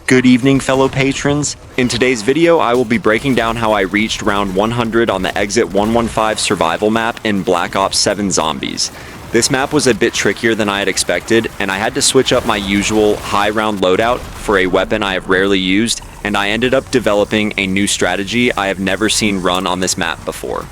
Good evening, fellow patrons. In today's video, I will be breaking down how I reached round 100 on the Exit 115 survival map in Black Ops 7 Zombies. This map was a bit trickier than I had expected, and I had to switch up my usual high round loadout for a weapon I have rarely used, and I ended up developing a new strategy I have never seen run on this map before.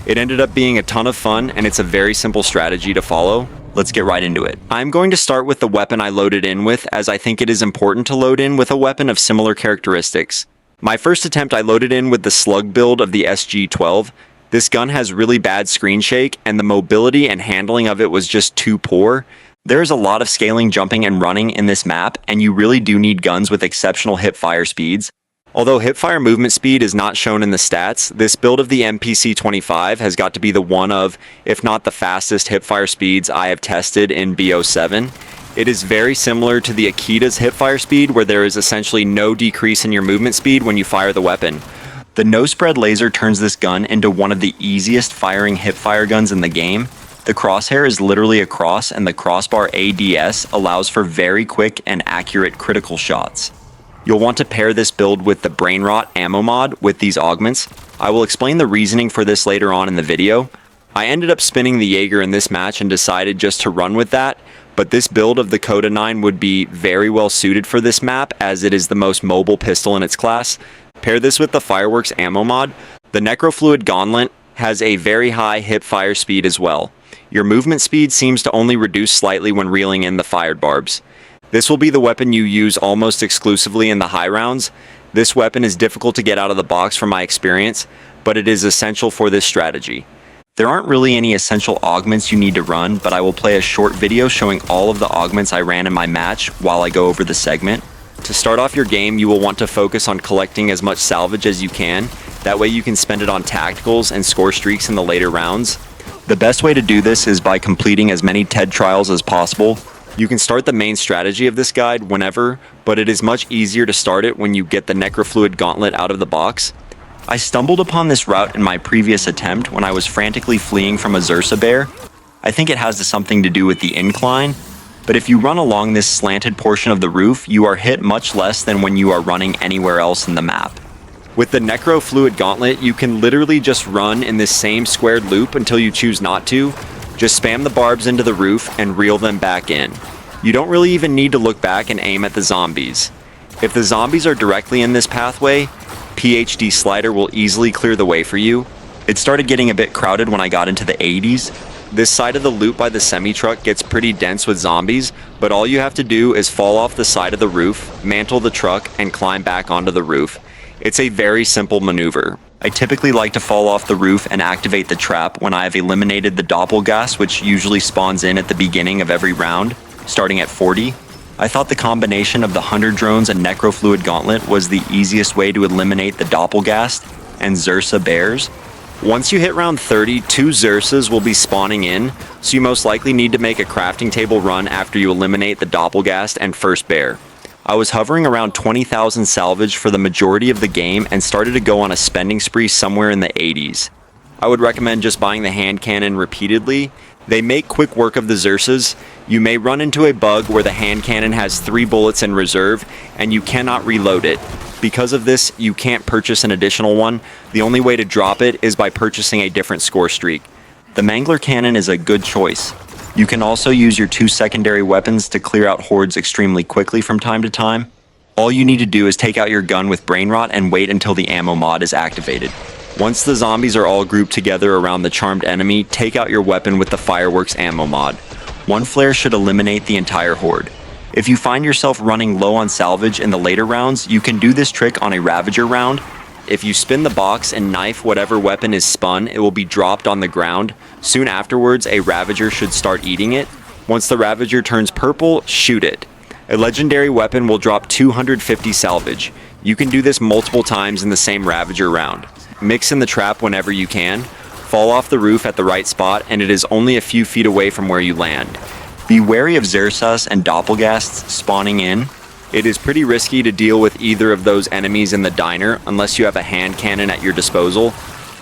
It ended up being a ton of fun, and it's a very simple strategy to follow. Let's get right into it. I'm going to start with the weapon I loaded in with, as I think it is important to load in with a weapon of similar characteristics. My first attempt I loaded in with the slug build of the SG-12. This gun has really bad screen shake, and the mobility and handling of it was just too poor. There is a lot of scaling, jumping, and running in this map, and you really do need guns with exceptional hip-fire speeds. Although hip-fire movement speed is not shown in the stats, this build of the MPC-25 has got to be the one of, if not the fastest hip-fire speeds I have tested in BO7. It is very similar to the Akita's hip-fire speed, where there is essentially no decrease in your movement speed when you fire the weapon. The no-spread laser turns this gun into one of the easiest firing hip-fire guns in the game. The crosshair is literally a cross, and the crossbar ADS allows for very quick and accurate critical shots. You'll want to pair this build with the Brain Rot ammo mod with these augments. I will explain the reasoning for this later on in the video. I ended up spinning the Jaeger in this match and decided just to run with that, but this build of the Coda 9 would be very well suited for this map, as it is the most mobile pistol in its class. Pair this with the Fireworks ammo mod. The Necrofluid Gauntlet has a very high hip fire speed as well. Your movement speed seems to only reduce slightly when reeling in the fired barbs. This will be the weapon you use almost exclusively in the high rounds. This weapon is difficult to get out of the box from my experience, but it is essential for this strategy. There aren't really any essential augments you need to run, but I will play a short video showing all of the augments I ran in my match while I go over the segment. To start off your game, you will want to focus on collecting as much salvage as you can. That way you can spend it on tacticals and score streaks in the later rounds. The best way to do this is by completing as many TED trials as possible. You can start the main strategy of this guide whenever, but it is much easier to start it when you get the Necrofluid Gauntlet out of the box. I stumbled upon this route in my previous attempt when I was frantically fleeing from a Zersa bear. I think it has something to do with the incline, but if you run along this slanted portion of the roof, you are hit much less than when you are running anywhere else in the map. With the Necrofluid Gauntlet, you can literally just run in this same squared loop until you choose not to. Just spam the barbs into the roof and reel them back in. You don't really even need to look back and aim at the zombies. If the zombies are directly in this pathway, PhD Slider will easily clear the way for you. It started getting a bit crowded when I got into the 80s. This side of the loop by the semi-truck gets pretty dense with zombies, but all you have to do is fall off the side of the roof, mantle the truck, and climb back onto the roof. It's a very simple maneuver. I typically like to fall off the roof and activate the trap when I have eliminated the doppelgas, which usually spawns in at the beginning of every round, starting at 40. I thought the combination of the Hunter drones and Necrofluid Gauntlet was the easiest way to eliminate the doppelgas and Zersa bears. Once you hit round 30, 2 Zersas will be spawning in, so you most likely need to make a crafting table run after you eliminate the doppelgas and first bear. I was hovering around 20,000 salvage for the majority of the game and started to go on a spending spree somewhere in the 80s. I would recommend just buying the hand cannon repeatedly. They make quick work of the Zersas. You may run into a bug where the hand cannon has 3 bullets in reserve and you cannot reload it. Because of this, you can't purchase an additional one. The only way to drop it is by purchasing a different score streak. The Mangler cannon is a good choice. You can also use your 2 secondary weapons to clear out hordes extremely quickly from time to time. All you need to do is take out your gun with Brain Rot and wait until the ammo mod is activated. Once the zombies are all grouped together around the charmed enemy, take out your weapon with the Fireworks ammo mod. 1 flare should eliminate the entire horde. If you find yourself running low on salvage in the later rounds, you can do this trick on a Ravager round. If you spin the box and knife whatever weapon is spun, it will be dropped on the ground. Soon afterwards, a Ravager should start eating it. Once the Ravager turns purple, shoot it. A legendary weapon will drop 250 salvage. You can do this multiple times in the same Ravager round. Mix in the trap whenever you can. Fall off the roof at the right spot, and it is only a few feet away from where you land. Be wary of Zersas and Doppelgasts spawning in. It is pretty risky to deal with either of those enemies in the diner unless you have a hand cannon at your disposal.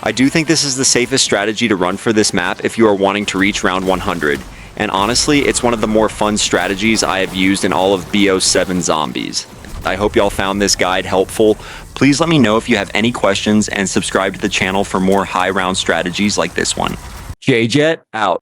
I do think this is the safest strategy to run for this map if you are wanting to reach round 100, and honestly, it's one of the more fun strategies I have used in all of BO7 Zombies. I hope y'all found this guide helpful. Please let me know if you have any questions and subscribe to the channel for more high round strategies like this one. J-Jet out.